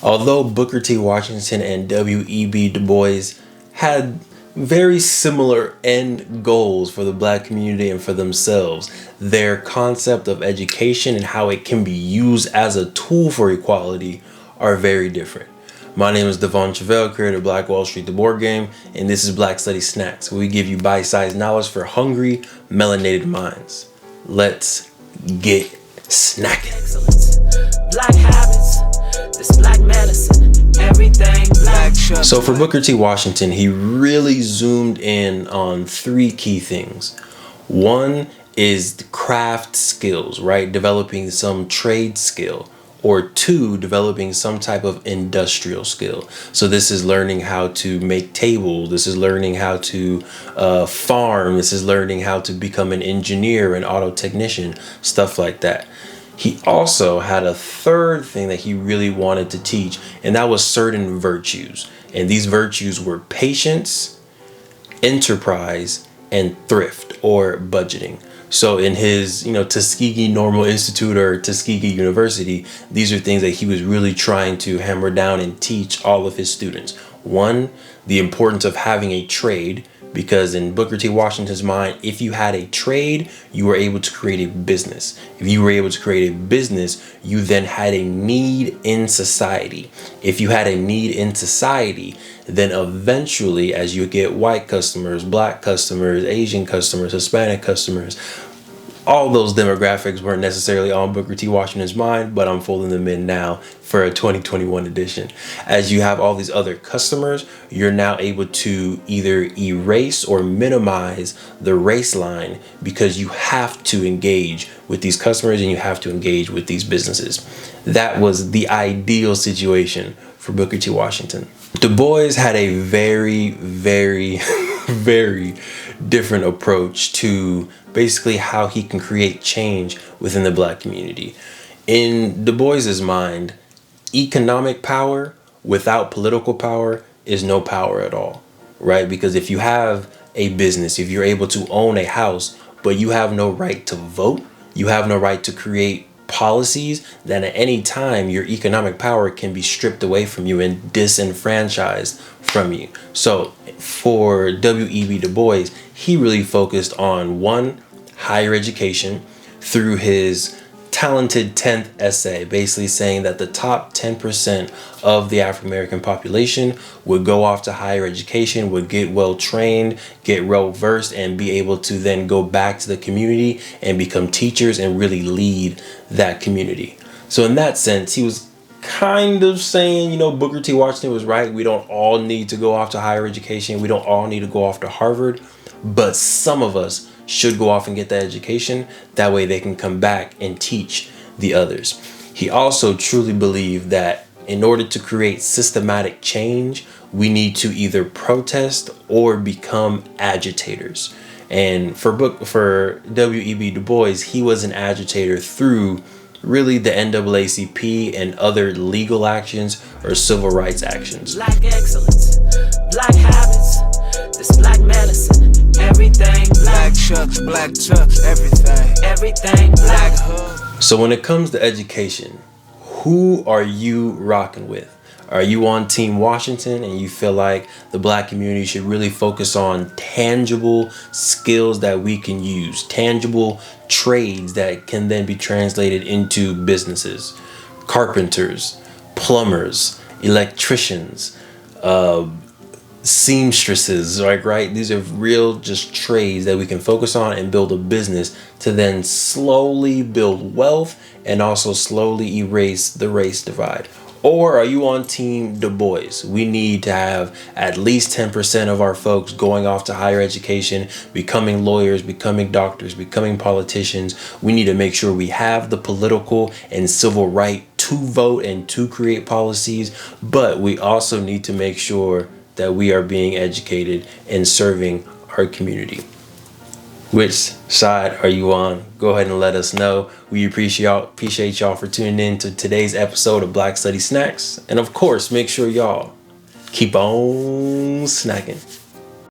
Although Booker T. Washington and W.e.b. Du Bois had very similar end goals for the black community and for themselves, their concept of education and how it can be used as a tool for equality are very different. My name is Devon Chevelle, creator of Black Wall Street, the board game, and this is Black Study Snacks, where we give you bite-sized knowledge for hungry, melanated minds. Let's get snacking. Black habits, this black medicine, everything black. So for Booker T. Washington, he really zoomed in on three key things. One is the craft skills, right? Developing some trade skill. Or two, developing some type of industrial skill. So this is learning how to make tables. This is learning how to farm. This is learning how to become an engineer, an auto technician, stuff like that. He also had a third thing that he really wanted to teach, and that was certain virtues. And these virtues were patience, enterprise, and thrift or budgeting. So in his, Tuskegee Normal Institute or Tuskegee University, these are things that he was really trying to hammer down and teach all of his students. One, the importance of having a trade, because in Booker T. Washington's mind, if you had a trade, you were able to create a business. If you were able to create a business, you then had a need in society. If you had a need in society, then eventually, as you get white customers, black customers, Asian customers, Hispanic customers, all those demographics weren't necessarily on Booker T. Washington's mind, but I'm folding them in now for a 2021 edition. As you have all these other customers, you're now able to either erase or minimize the race line because you have to engage with these customers and you have to engage with these businesses. That was the ideal situation for Booker T. Washington. Du Bois had a very, very, very different approach to basically how he can create change within the black community. In Du Bois's mind, economic power without political power is no power at all, right? Because if you have a business, if you're able to own a house, but you have no right to vote, you have no right to create policies, then at any time your economic power can be stripped away from you and disenfranchised from you. So for W.e.b. Du Bois, he really focused on one, higher education through his talented 10th essay, basically saying that the top 10% of the African American population would go off to higher education, would get well trained, get well versed, and be able to then go back to the community and become teachers and really lead that community. So in that sense, he was kind of saying, Booker T. Washington was right. We don't all need to go off to higher education. We don't all need to go off to Harvard, but some of us should go off and get that education. That way they can come back and teach the others. He also truly believed that in order to create systematic change, we need to either protest or become agitators. And for W.e.b. Du Bois, he was an agitator through really the NAACP and other legal actions or civil rights actions. Black excellence, black habits, this black medicine, everything black chucks, everything black hood. So when it comes to education, who are you rocking with? Are you on Team Washington and you feel like the black community should really focus on tangible skills that we can use, tangible trades that can then be translated into businesses? Carpenters, plumbers, electricians, seamstresses, right? These are real just trades that we can focus on and build a business to then slowly build wealth and also slowly erase the race divide. Or are you on Team Du Bois? We need to have at least 10% of our folks going off to higher education, becoming lawyers, becoming doctors, becoming politicians. We need to make sure we have the political and civil right to vote and to create policies, but we also need to make sure that we are being educated and serving our community. Which side are you on? Go ahead and let us know. We appreciate y'all for tuning in to today's episode of Black Study Snacks. And of course, make sure y'all keep on snacking.